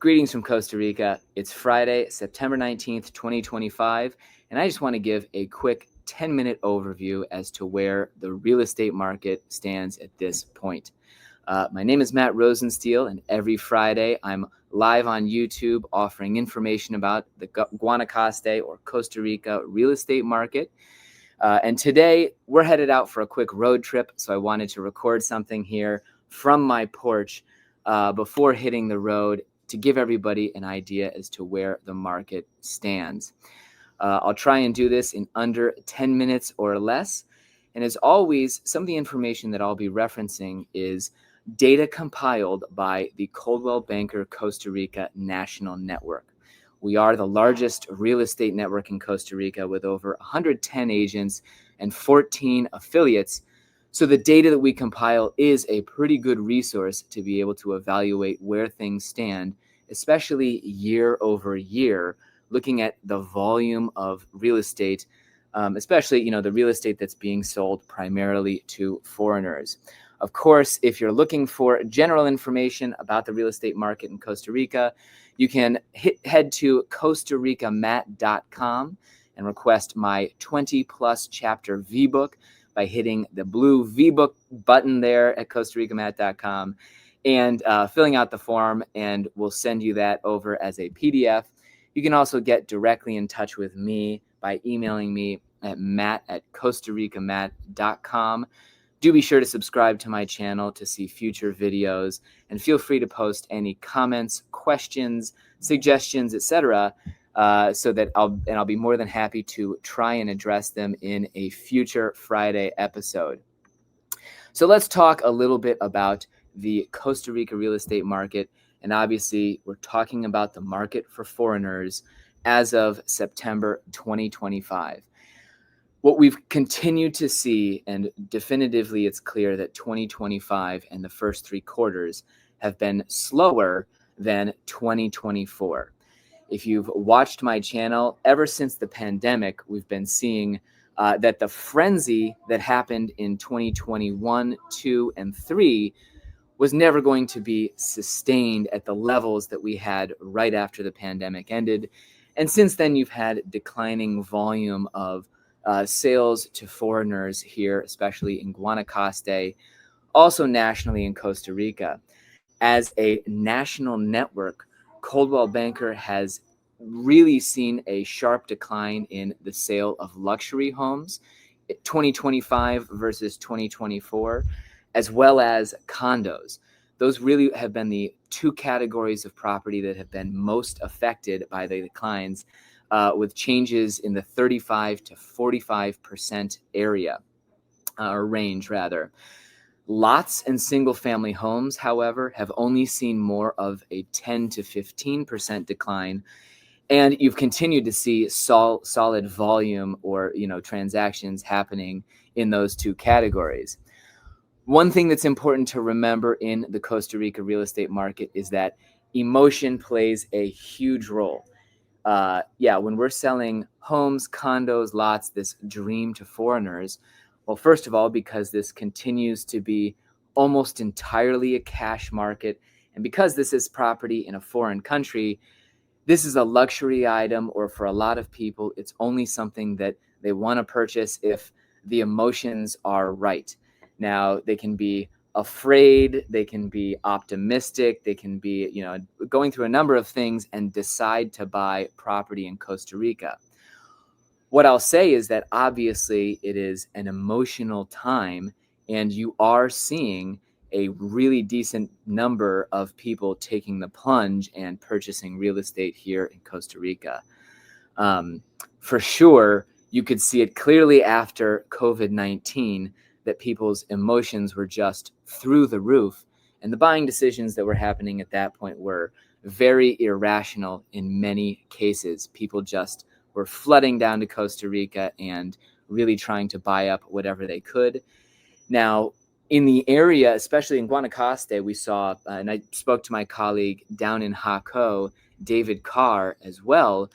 Greetings from Costa Rica. It's Friday, September 19th, 2025, and I just want to give a quick 10-minute overview as to where the real estate market stands at this point. My name is Matt Rosensteel, and every Friday I'm live on YouTube offering information about the Guanacaste or Costa Rica real estate market. And today we're headed out for a quick road trip, so I wanted to record something here from my porch before hitting the road to give everybody an idea as to where the market stands. I'll try and do this in under 10 minutes or less. And as always, some of the information that I'll be referencing is data compiled by the Coldwell Banker Costa Rica National Network. We are the largest real estate network in Costa Rica with over 110 agents and 14 affiliates. So the data that we compile is a pretty good resource to be able to evaluate where things stand, especially year over year, looking at the volume of real estate, especially, the real estate that's being sold primarily to foreigners. Of course, if you're looking for general information about the real estate market in Costa Rica, you can head to costaricamatt.com and request my 20-plus chapter V-book by hitting the blue V-book button there at costaricamatt.com and filling out the form, and we'll send you that over as a PDF. You can also get directly in touch with me by emailing me at matt@costaricamatt.com. Do be sure to subscribe to my channel to see future videos, and feel free to post any comments, questions, suggestions, etc., so that I'll be more than happy to try and address them in a future Friday episode. So let's talk a little bit about the Costa Rica real estate market. And obviously, we're talking about the market for foreigners as of September 2025. What we've continued to see, and definitively it's clear that 2025 and the first three quarters have been slower than 2024. If you've watched my channel, ever since the pandemic, we've been seeing that the frenzy that happened in 2021, 2, and 3 was never going to be sustained at the levels that we had right after the pandemic ended. And since then, you've had declining volume of sales to foreigners here, especially in Guanacaste, also nationally in Costa Rica. As a national network, Coldwell Banker has really seen a sharp decline in the sale of luxury homes, 2025 versus 2024, as well as condos. Those really have been the two categories of property that have been most affected by the declines, with changes in the 35 to 45% area, or range rather. Lots and single-family homes, however, have only seen more of a 10 to 15% decline, and you've continued to see solid volume or transactions happening in those two categories. One thing that's important to remember in the Costa Rica real estate market is that emotion plays a huge role. When we're selling homes, condos, lots, this dream to foreigners, well, first of all, because this continues to be almost entirely a cash market, and because this is property in a foreign country, this is a luxury item, or for a lot of people, it's only something that they want to purchase if the emotions are right. Now, they can be afraid, they can be optimistic, they can be, going through a number of things and decide to buy property in Costa Rica. What I'll say is that obviously it is an emotional time, and you are seeing a really decent number of people taking the plunge and purchasing real estate here in Costa Rica. For sure, you could see it clearly after COVID-19 that people's emotions were just through the roof, and the buying decisions that were happening at that point were very irrational in many cases. People just were flooding down to Costa Rica and really trying to buy up whatever they could. Now, in the area, especially in Guanacaste, we saw, and I spoke to my colleague down in Jaco, David Carr, as well.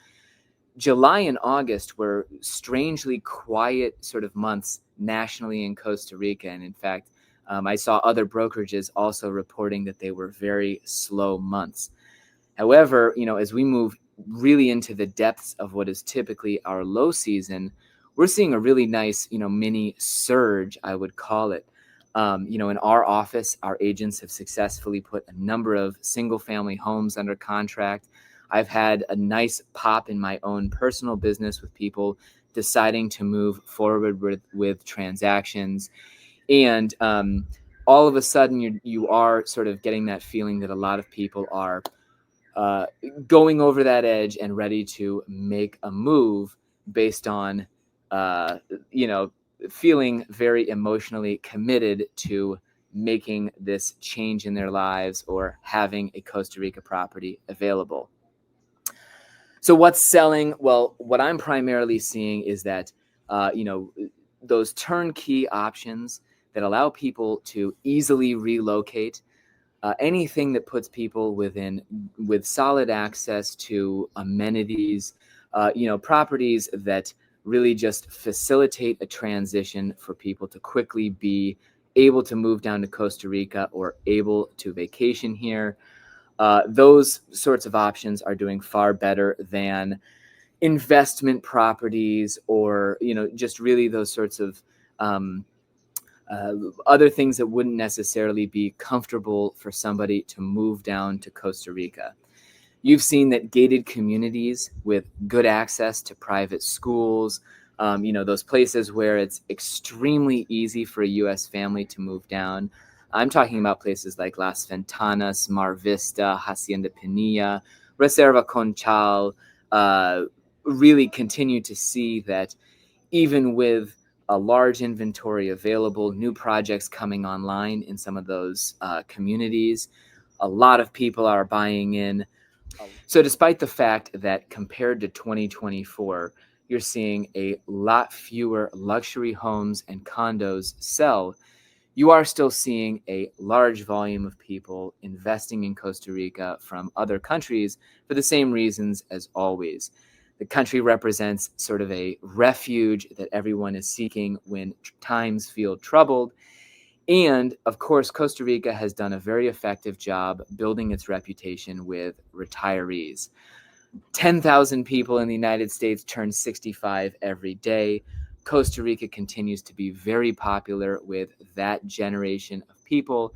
July and August were strangely quiet sort of months nationally in Costa Rica. And in fact, I saw other brokerages also reporting that they were very slow months. However, as we move really into the depths of what is typically our low season, we're seeing a really nice, mini surge, I would call it. In our office, our agents have successfully put a number of single family homes under contract. I've had a nice pop in my own personal business with people deciding to move forward with transactions. And all of a sudden, you are sort of getting that feeling that a lot of people are uh, going over that edge and ready to make a move based on, uh, you know, feeling very emotionally committed to making this change in their lives or having a Costa Rica property available. So what's selling? Well, what I'm primarily seeing is that, those turnkey options that allow people to easily relocate, anything that puts people with solid access to amenities, properties that really just facilitate a transition for people to quickly be able to move down to Costa Rica or able to vacation here. Those sorts of options are doing far better than investment properties or, just really those sorts of um, uh, other things that wouldn't necessarily be comfortable for somebody to move down to Costa Rica. You've seen that gated communities with good access to private schools, those places where it's extremely easy for a U.S. family to move down. I'm talking about places like Las Ventanas, Mar Vista, Hacienda Pinilla, Reserva Conchal. Really continue to see that even with a large inventory available, new projects coming online in some of those communities, a lot of people are buying in. So despite the fact that compared to 2024, you're seeing a lot fewer luxury homes and condos sell, you are still seeing a large volume of people investing in Costa Rica from other countries for the same reasons as always. The country represents sort of a refuge that everyone is seeking when times feel troubled. And of course, Costa Rica has done a very effective job building its reputation with retirees. 10,000 people in the United States turn 65 every day. Costa Rica continues to be very popular with that generation of people.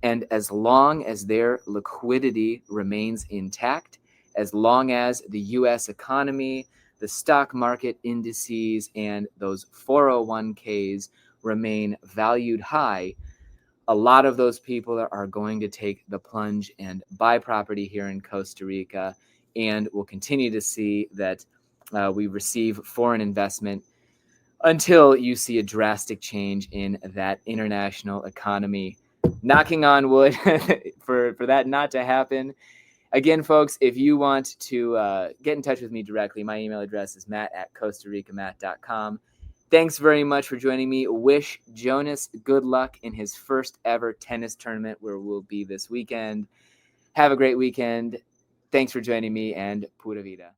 And as long as their liquidity remains intact, as long as the US economy, the stock market indices, and those 401ks remain valued high, a lot of those people are going to take the plunge and buy property here in Costa Rica. And we'll continue to see that we receive foreign investment until you see a drastic change in that international economy. Knocking on wood for that not to happen. Again, folks, if you want to get in touch with me directly, my email address is matt@costaricamatt.com. Thanks very much for joining me. Wish Jonas good luck in his first ever tennis tournament where we'll be this weekend. Have a great weekend. Thanks for joining me, and pura vida.